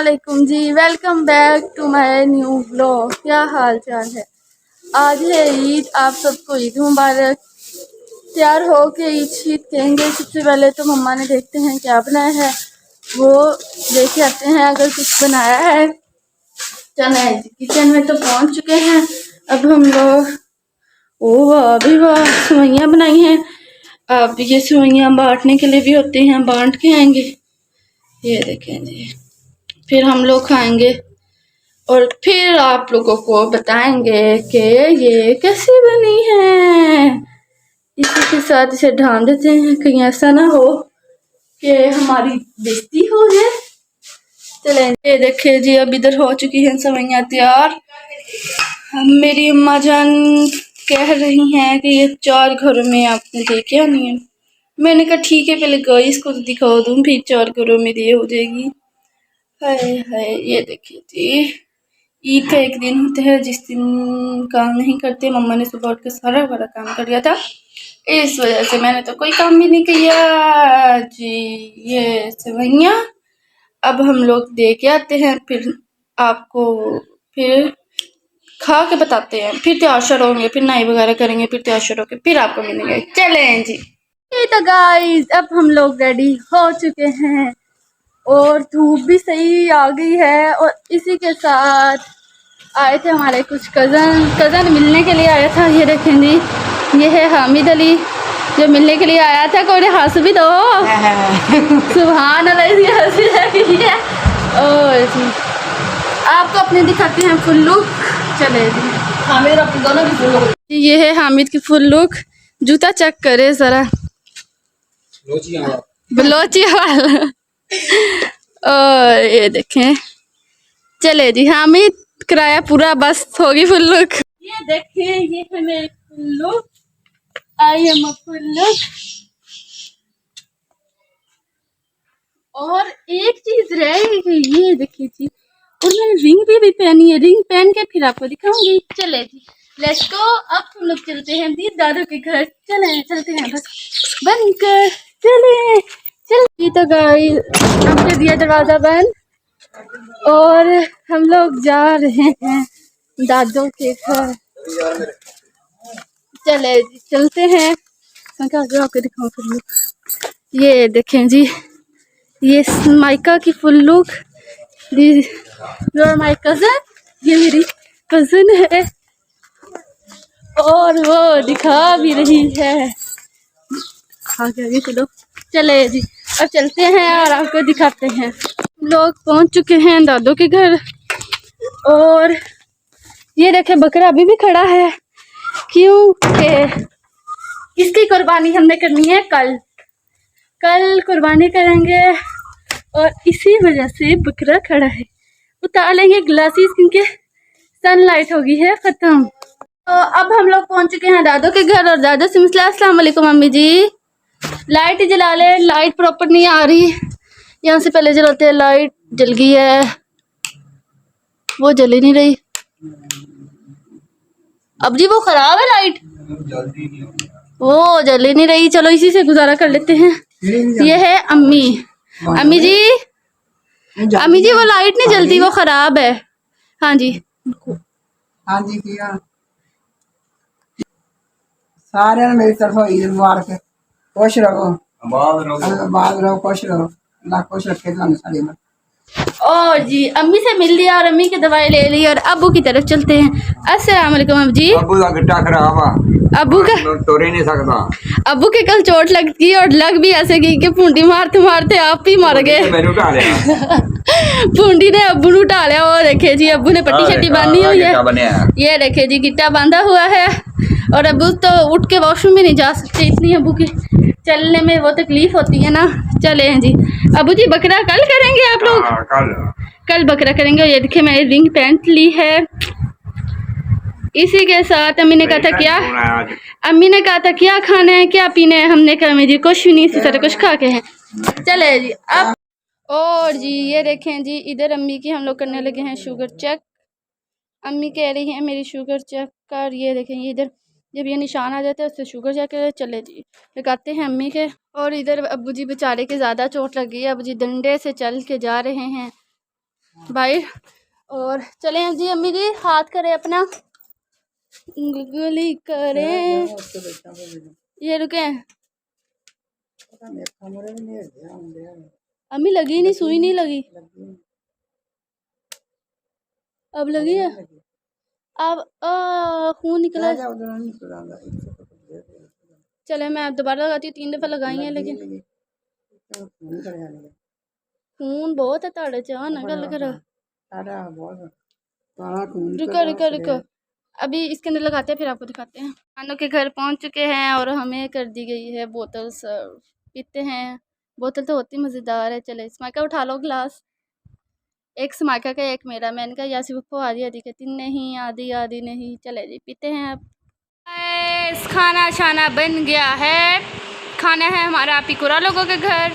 अस्सलामुअलैकुम जी, welcome back to my new blog. क्या हाल चाल है? आज है ईद, आप सबको ईद मुबारक। तैयार हो के ईद कहेंगे। सबसे पहले तो मम्मा ने देखते हैं क्या बनाया है, वो देख के आते हैं। अगर कुछ बनाया है चले जी, किचन में तो पहुंच चुके हैं। अब हम लोग अभी वाह सेवइयाँ बनाई हैं। अब ये सेवइयाँ बांटने के लिए भी होती हैं, बांट के आएंगे। ये देखें जी, फिर हम लोग खाएंगे और फिर आप लोगों को बताएंगे कि ये कैसी बनी है। इसी के साथ इसे ढांक देते हैं, कहीं ऐसा ना हो कि हमारी बेइज्जती हो जाए। चलें, ये देखिए जी, अब इधर हो चुकी हैं सेवइयाँ तैयार। मेरी अम्मा जान कह रही हैं कि ये 4 घरों में आपने देखे आनी है। मैंने कहा ठीक है, पहले गाइस को दिखा दूं, फिर 4 घरों में ये हो जाएगी। हाय हाय, ये देखिए जी, ईद का एक दिन होता है जिस दिन काम नहीं करते। मम्मा ने सुबह उठ के सारा बड़ा काम कर दिया था, इस वजह से मैंने तो कोई काम भी नहीं किया जी। ये सेवइयाँ अब हम लोग दे के आते हैं, फिर आपको फिर खा के बताते हैं। फिर तैयार होंगे, फिर नाई वगैरह करेंगे, फिर तैयार होके फिर आपको मिलेंगे। चलें जी। ये तो गाइस, अब हम लोग रेडी हो चुके हैं और धूप भी सही आ गई है। और इसी के साथ आए थे हमारे कुछ कज़न मिलने के लिए आया था। ये देखें जी, ये है हामिद अली जो मिलने के लिए आया था। कोई हंस भी दो सुभान अल्लाह, इसकी हंसी लगी है। और जी आपको अपने दिखाते हैं फुल लुक। चले जी, हामिद अपने दोनों की फुल लुक। ये है हामिद की फुल लुक। जूता चेक करे जरा, बलोची वाला। और ये देखें, चले जी, हामिद कराया पूरा, बस होगी फुल लुक। ये देखिए, ये है मेरी full look. I am a full look. और एक चीज रह गई, ये देखिए जी, और मैंने रिंग भी पहनी है। रिंग पहन के फिर आपको दिखाऊंगी। चले जी, लेट्स गो। अब हम लोग चलते हैं दी दादू के घर। चलते हैं, बस बंद कर। चले तो गाइस, हमने दिया दरवाजा बंद और हम लोग जा रहे हैं दादू के घर। चले जी, चलते हैं। आपको दिखाऊं फुल लुक। ये देखें जी, ये माइका की फुल लुक। माई कजन, ये मेरी कजन है और वो दिखा भी रही है। आगे चलो, चले जी, अब चलते हैं और आपको दिखाते हैं। लोग पहुंच चुके हैं दादू के घर। और ये देखे, बकरा अभी भी खड़ा है क्योंकि इसकी कुर्बानी हमने करनी है कल कुर्बानी करेंगे और इसी वजह से बकरा खड़ा है। उतार लेंगे ग्लासेस क्योंकि सनलाइट हो गई है खत्म। तो अब हम लोग पहुंच चुके हैं दादू के घर और दादू से मिसला। अस्सलाम वालेकुम मम्मी जी, लाइट जला ले, लाइट प्रॉपर नहीं आ रही। यहाँ से पहले जलाते हैं, लाइट जल गई है, वो जल ही नहीं रही। अब जी वो खराब है लाइट, वो जल ही नहीं रही। चलो इसी से गुजारा कर लेते हैं। ये है अम्मी जी, अम्मी जी वो लाइट नहीं जलती, वो खराब है। हाँ जी, हाँ जी, किया सारे मेरी तरफ ईद मुबारक। खुश रहो, आबाद रहो, खुश रहो, अल्लाह खुश रखे तुम्हें सारी उम्र। और जी अम्मी से मिल लिया और अम्मी की दवाई ले ली और अब्बू की तरफ चलते हैं। अस्सलाम वालेकुम अब्बू जी। अब्बू का गिट्टा खराब है, अब्बू का तोड़ ही नहीं सकता। अब्बू के कल चोट लग गई और लग भी ऐसे गई कि पूंडी मारते मारते आप ही मर गए। पूंडी ने अब्बू ने उठा लिया। और देखे जी, अब्बू ने पट्टी शट्टी बांधी हुई है। ये देखे जी, गिट्टा बांधा हुआ है और अब्बू तो उठ के वॉशरूम में नहीं जा सकते, इतनी अब्बू की चलने में वो तकलीफ होती है ना। चले हैं जी, अब्बू जी बकरा कल करेंगे आप लोग? कल बकरा करेंगे। ये देखिए, मैंने रिंग पैंट ली है। इसी के साथ अम्मी ने कहा था क्या खाना है, क्या पीना है। हमने कहा अम्मी जी कुछ भी नहीं, सारा कुछ खा के हैं। चले जी अब। और जी ये देखें जी, इधर अम्मी की हम लोग करने लगे हैं शुगर चेक। अम्मी कह रही है मेरी शुगर चेक कर। ये देखें, ये इधर जब ये निशान आ जाता है उससे शुगर चेक कर। चले जी, लगाते हैं अम्मी के। और इधर अब्बू जी बेचारे के ज़्यादा चोट लग गई है। अब्बू जी डंडे से चल के जा रहे हैं बाहर। और चलें जी अम्मी जी, हाथ करें अपना, गुली करें। ये रुके, अम्मी लगी नहीं, सुई नहीं लगी, अब लगी है। अब खून निकला। चले मैं दोबारा लगाती हूँ, 3 दफा लगाई है लेकिन खून बहुत है ताड़े च, ना गल करो। रुको रुको रुको, अभी इसके अंदर लगाते हैं फिर आपको दिखाते हैं। खानों के घर पहुंच चुके हैं और हमें कर दी गई है बोतल सर्व। पीते हैं, बोतल तो होती मज़ेदार है। चले स्माइका उठा लो गिलास, एक स्माइका का एक मेरा। मैंने कहा यासी वो आधी आधी कहती नहीं, आधी आधी नहीं। चले जी पीते हैं अब। खाना शाना बन गया है, खाना है हमारा पिकुरा लोगों के घर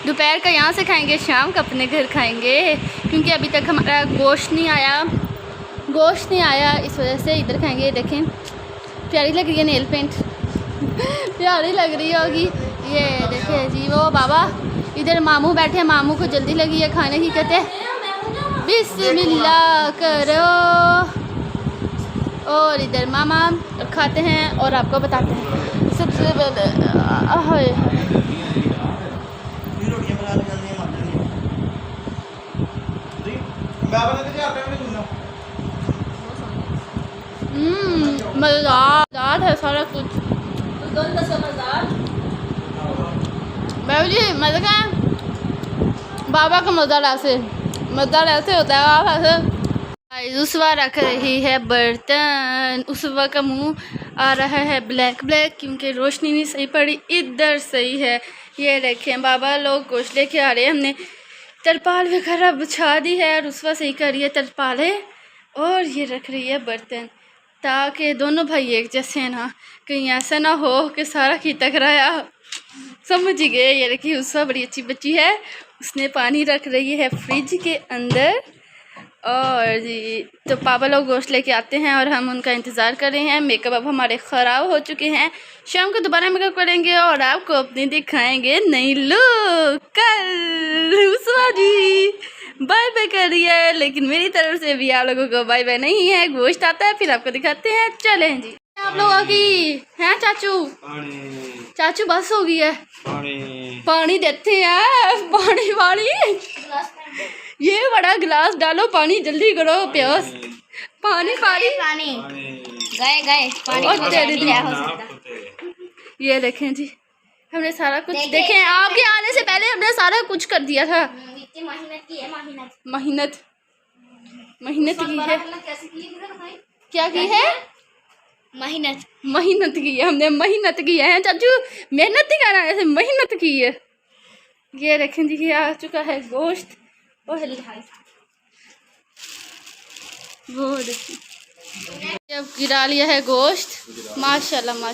दोपहर का यहाँ से खाएंगे, शाम का अपने घर खाएंगे, क्योंकि अभी तक हमारा गोश्त नहीं आया, इस वजह से इधर खाएंगे। देखें प्यारी लग रही है नेल पेंट प्यारी लग रही होगी। ये देखिए जी वो बाबा, इधर मामू बैठे हैं, मामू को जल्दी लगी है खाने की, कहते हैं बिस्मिल्लाह करो। और इधर मामा खाते हैं और आपको बताते हैं। सबसे पहले मज़ेदार है सारा कुछ। जी मज़े का है, बाबा का मज़ेदार ऐसे होता है। आप ऐसे उसवा रख रही है बर्तन, उसवा का मुंह आ रहा है ब्लैक क्योंकि रोशनी नहीं सही पड़ी, इधर सही है। ये देखें बाबा लोग गोश्त लेके आ रहे हैं, हमने तरपाल वगैरह बिछा दी है और उसवा सही कर रही है तरपाले, और ये रख रही है बर्तन, ताकि दोनों भाई एक जैसे ना, कहीं ऐसा ना हो कि सारा खीता कराया। समझ गए। ये रखी उसवा बड़ी अच्छी बच्ची है, उसने पानी रख रही है फ्रिज के अंदर। और जी तो पापा लोग गोश्त लेके आते हैं और हम उनका इंतज़ार कर रहे हैं। मेकअप अब हमारे ख़राब हो चुके हैं, शाम को दोबारा मेकअप करेंगे और आपको अपनी दिखाएंगे नई लुक। कल उसवा जी बाय बाय कर रही है, लेकिन मेरी तरफ से भी आप लोगों को बाय बाय नहीं है, गोश्त आता है फिर आपको दिखाते हैं। चलें जी आप लोगों की हैं चाचू बस हो गई है, पानी देते हैं, पानी ये बड़ा गिलास डालो, पानी जल्दी करो, प्यास पानी गए ये देखें जी, हमने सारा कुछ देखें, आपके आने से पहले हमने सारा कुछ कर दिया था। मेहनत की है। क्या की है? मेहनत की है, हमने मेहनत की है चाचू, मेहनत नहीं करना, ऐसे मेहनत की है। ये देखें जी, ये आ चुका है गोश्त, वो देखिए जब गिरा लिया है गोश्त, माशाल्लाह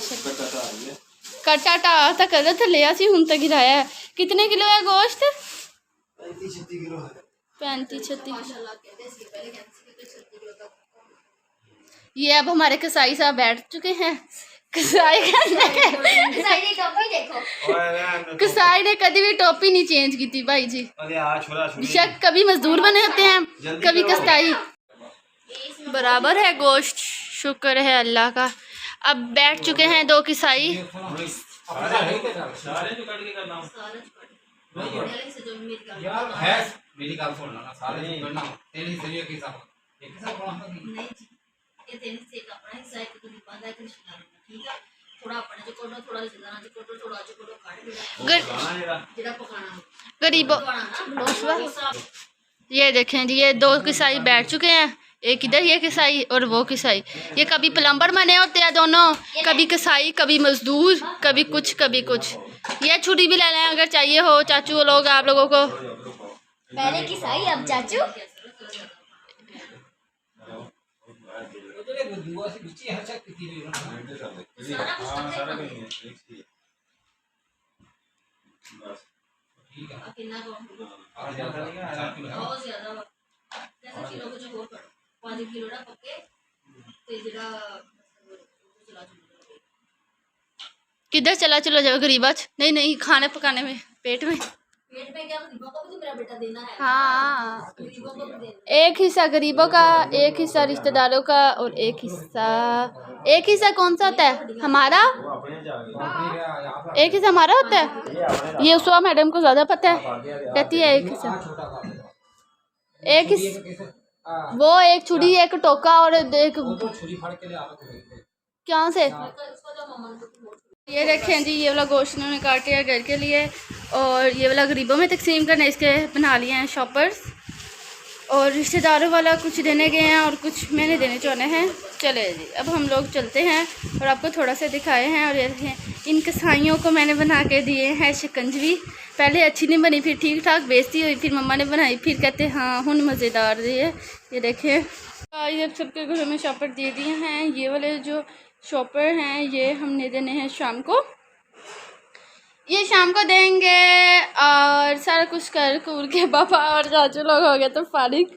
कटाटा तक कर थे लिया सी, हूं तक गिराया है। कितने किलो है गोश्त? 35-36। ये अब हमारे कसाई साहब बैठ चुके हैं, कसाई ने कभी भी टोपी नहीं चेंज की थी भाई जी, बेशक कभी मजदूर बने होते हैं, कभी कसाई। बराबर है गोश्त, शुक्र है अल्लाह का। अब बैठ चुके हैं 2 कसाई। गरीबों ये देखें जी, ये 2 कसाई बैठ चुके हैं, एक इधर ये कसाई और वो कसाई। ये कभी प्लम्बर बने होते हैं दोनों, कभी कसाई कभी मजदूर, कभी कुछ। ये छुरी भी ले लें अगर चाहिए हो चाचू लोग, आप लोगों को। पहले कसाई अब चाचू। किधर चला चलो जाओ गरीबा, नहीं खाने पकाने में पेट में। पेट पे क्या गरीबों को भी तो मेरा बेटा देना है। हाँ, गरीबों को भी देना। एक हिस्सा गरीबों का, एक हिस्सा रिश्तेदारों का, और एक हिस्सा कौन सा होता है? हमारा। एक हिस्सा हमारा होता है। ये उसवा मैडम को ज्यादा पता है, कहती है एक हिस्सा। वो एक छुरी, एक टोका और एक क्या से। ये देखें जी, ये वाला गोश्त उन्होंने काटे है घर के लिए, और ये वाला गरीबों में तकसीम करने इसके बना लिए हैं शॉपर्स, और रिश्तेदारों वाला कुछ देने गए हैं और कुछ मैंने देने चाहने हैं। चले जी, अब हम लोग चलते हैं और आपको थोड़ा सा दिखाए हैं। और ये देखें, इन कसाइयों को मैंने बना के दिए हैं शिकंजवी। पहले अच्छी नहीं बनी, फिर ठीक ठाक बेइज्जती हुई, फिर मम्मा ने बनाई, फिर कहते हाँ हुन मज़ेदार दिए। ये देखें, ये सबके घरों में शॉपर दे दिए हैं। ये वाले जो शॉपर हैं ये हमने देने हैं शाम को, ये शाम को देंगे। और सारा कुछ कर कूर के पापा और चाचू लोग हो गए तो फारिग।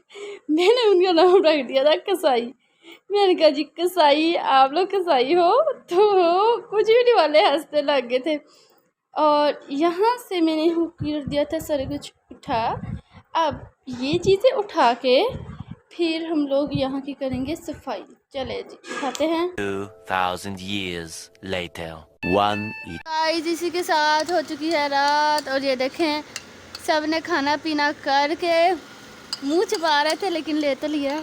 मैंने उनका नाम रख दिया था कसाई। मैंने कहा जी कसाई, आप लोग कसाई हो? तो कुछ भी नहीं वाले हंसने लग गए थे। और यहाँ से मैंने हुक्की रख दिया था सारे कुछ उठा। अब ये चीज़ें उठा के फिर हम लोग यहाँ की करेंगे सफाई। चले जी, उठाते हैं। 2000 years later. One. गाइस, इसी के साथ हो चुकी है रात, और ये देखें सब ने खाना पीना करके मुंह छुपा रहे थे लेकिन ले तो लिया।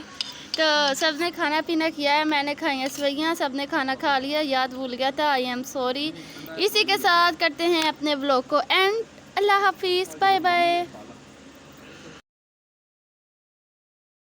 तो सब ने खाना पीना किया है, मैंने खाई हैं सवैयाँ, सब ने खाना खा लिया, याद भूल गया था, आई एम सॉरी। इसी के साथ करते हैं अपने व्लॉग को एंड। अल्लाह हाफिज़, बाय बाय।